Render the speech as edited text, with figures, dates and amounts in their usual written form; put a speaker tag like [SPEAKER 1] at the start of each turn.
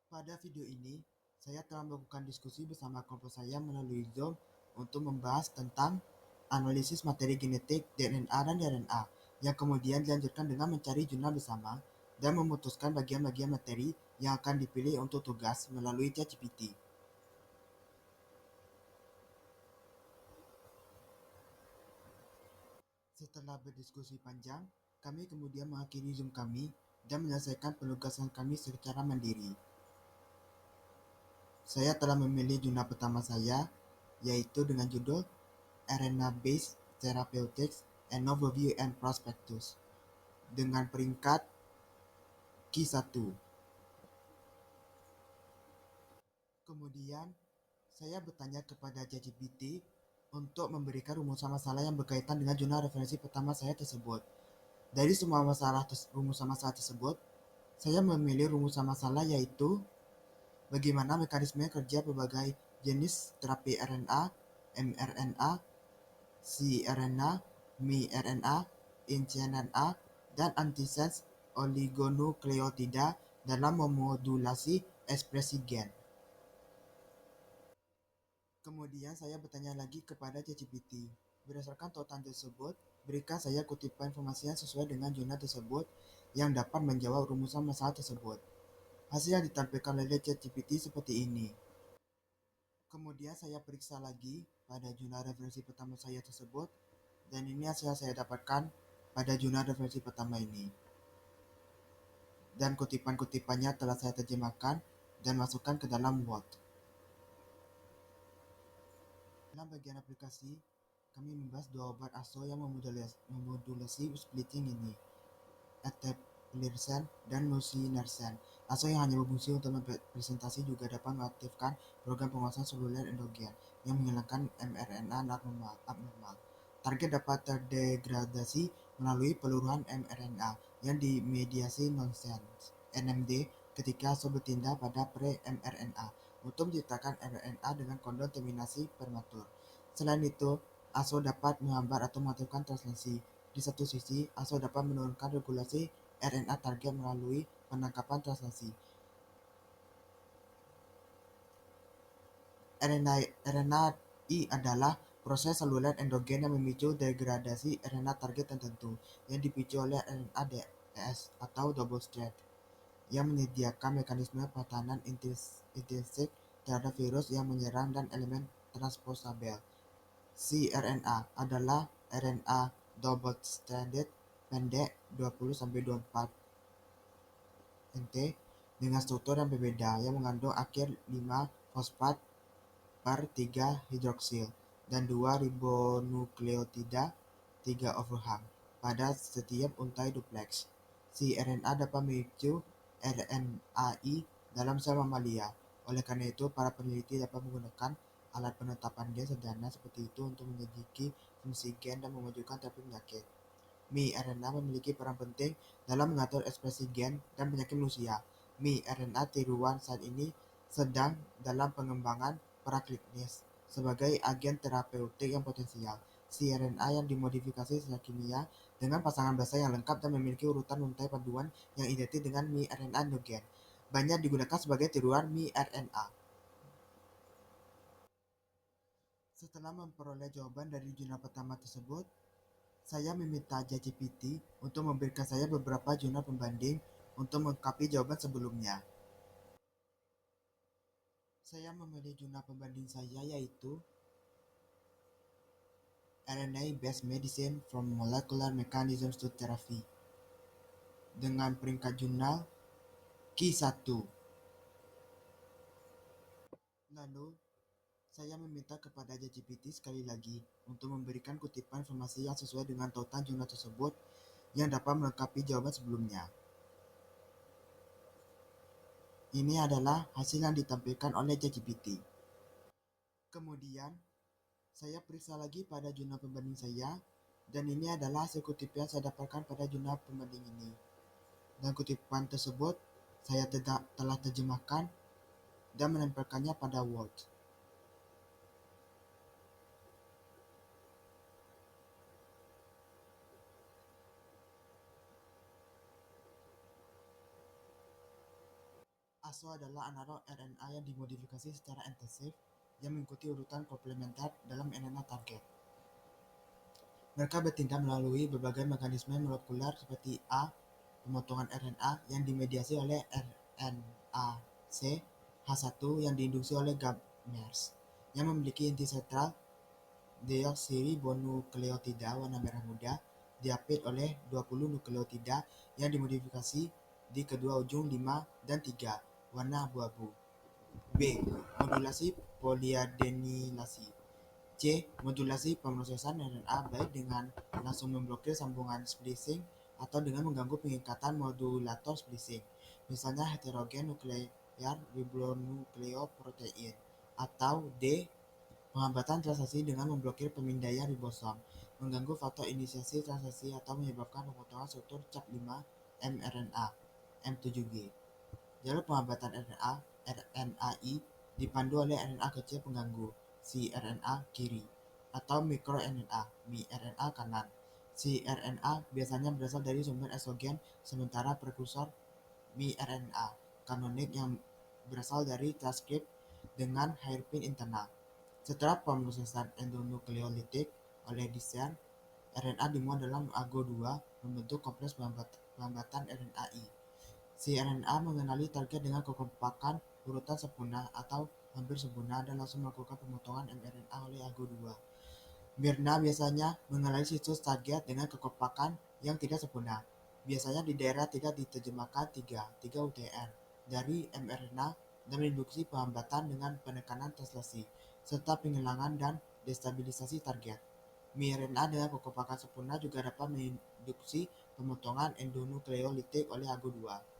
[SPEAKER 1] Pada video ini, saya telah melakukan diskusi bersama kelompok saya melalui Zoom untuk membahas tentang analisis materi genetik DNA dan RNA, yang kemudian dilanjutkan dengan mencari jurnal bersama dan memutuskan bagian-bagian materi yang akan dipilih untuk tugas melalui ChatGPT. Setelah berdiskusi panjang, kami kemudian mengakhiri Zoom kami dan menyelesaikan penugasan kami secara mandiri. Saya telah memilih jurnal pertama saya, yaitu dengan judul RNA-Based Therapeutics: An Overview and Prospectus, dengan peringkat Q1. Kemudian, saya bertanya kepada ChatGPT untuk memberikan rumusan masalah yang berkaitan dengan jurnal referensi pertama saya tersebut. Dari semua rumusan masalah tersebut, saya memilih rumusan masalah yaitu bagaimana mekanisme kerja berbagai jenis terapi RNA, mRNA, cRNA, miRNA, inCNA, dan antisense oligonukleotida dalam memodulasi ekspresi gen. Kemudian saya bertanya lagi kepada ChatGPT. Berdasarkan tautan tersebut, berikan saya kutipan informasi yang sesuai dengan jurnal tersebut yang dapat menjawab rumusan masalah tersebut. Hasil yang ditampilkan oleh ChatGPT seperti ini. Kemudian saya periksa lagi pada jurnal referensi pertama saya tersebut, dan ini hasil yang saya dapatkan pada jurnal referensi pertama ini. Dan kutipan-kutipannya telah saya terjemahkan dan masukkan ke dalam Word. Dalam bagian aplikasi, kami membahas dua obat ASO yang memodulasi splitting ini, eteplirsen dan nusinersen. ASO yang hanya berfungsi untuk presentasi juga dapat mengaktifkan program penguasaan seluler endogen yang menghilangkan mRNA abnormal. Target dapat terdegradasi melalui peluruhan mRNA yang dimediasi nonsense NMD ketika ASO bertindak pada pre-mRNA untuk menciptakan mRNA dengan kondom terminasi prematur. Selain itu, ASO dapat menghambat atau mengaktifkan translasi. Di satu sisi, ASO dapat menurunkan regulasi RNA target melalui penangkapan translasi. RNAi adalah proses seluler endogen yang memicu degradasi RNA target tertentu yang dipicu oleh RNA DS atau double strand, yang menyediakan mekanisme pertahanan intrinsik terhadap virus yang menyerang dan elemen transposabel. cRNA adalah RNA double-stranded pendek 20-24 nt dengan struktur yang berbeda yang mengandung akhir 5-fosfat per 3 hidroksil dan 2 ribonukleotida 3 overhang pada setiap untai duplex. cRNA dapat memicu RNAi dalam sel mamalia. Oleh karena itu, para peneliti dapat menggunakan alat penetapan gen sederhana seperti itu untuk menyelidiki fungsi gen dan memajukan terapi penyakit. miRNA memiliki peran penting dalam mengatur ekspresi gen dan penyakit manusia. miRNA tiruan saat ini sedang dalam pengembangan praklinis sebagai agen terapeutik yang potensial. cRNA yang dimodifikasi secara kimia dengan pasangan basa yang lengkap dan memiliki urutan untai panduan yang identik dengan miRNA endogen banyak digunakan sebagai tiruan miRNA. Setelah memperoleh jawaban dari jurnal pertama tersebut, saya meminta ChatGPT untuk memberikan saya beberapa jurnal pembanding untuk melengkapi jawaban sebelumnya. Saya memilih jurnal pembanding saya yaitu RNA-Based Medicine from Molecular Mechanisms to Therapy dengan peringkat jurnal Q1. Lalu, saya meminta kepada ChatGPT sekali lagi untuk memberikan kutipan informasi yang sesuai dengan tautan jurnal tersebut yang dapat melengkapi jawaban sebelumnya. Ini adalah hasil yang ditampilkan oleh ChatGPT. Kemudian, saya periksa lagi pada jurnal pembanding saya, dan ini adalah hasil kutipan yang saya dapatkan pada jurnal pembanding ini. Dan kutipan tersebut saya telah terjemahkan dan menempelkannya pada Word. ASO adalah analog RNA yang dimodifikasi secara intensif yang mengikuti urutan komplementer dalam RNA target. Mereka bertindak melalui berbagai mekanisme molekuler seperti A. Pemotongan RNA yang dimediasi oleh RNA-C H1 yang diinduksi oleh gapmers yang memiliki inti sentral deoksiribonukleotida warna merah muda diapit oleh 20 nukleotida yang dimodifikasi di kedua ujung 5 dan 3 warna abu-abu. B. Modulasi poliadenilasi. C. Modulasi pemrosesan RNA baik dengan langsung memblokir sambungan splicing atau dengan mengganggu pengikatan modulator splicing, misalnya heterogen nuklear ribonukleoprotein. Atau D. Penghambatan transaksi dengan memblokir pemindaian ribosom, mengganggu faktor inisiasi transaksi atau menyebabkan pemotongan struktur cap 5 mRNA M7G. Jalur penghambatan RNAi dipandu oleh RNA kecil pengganggu cRNA kiri atau mikroRNA miRNA kanan. cRNA biasanya berasal dari sumber eksogen, sementara prekursor miRNA kanonik yang berasal dari transkrip dengan hairpin internal. Setelah pemrosesan endonukleolitik oleh desain, RNA dimuat dalam AGO2 membentuk kompleks pelambatan RNAi. cRNA mengenali target dengan kekompakan urutan sempurna atau hampir sempurna dan langsung melakukan pemotongan mRNA oleh AGO2. miRNA biasanya mengenali situs target dengan kekompakan yang tidak sempurna, biasanya di daerah tidak diterjemahkan 3 UTR dari mRNA dan menginduksi penghambatan dengan penekanan translasi, serta penghilangan dan destabilisasi target. miRNA dengan kekompakan sempurna juga dapat menginduksi pemotongan endonukleolitik oleh AGO2.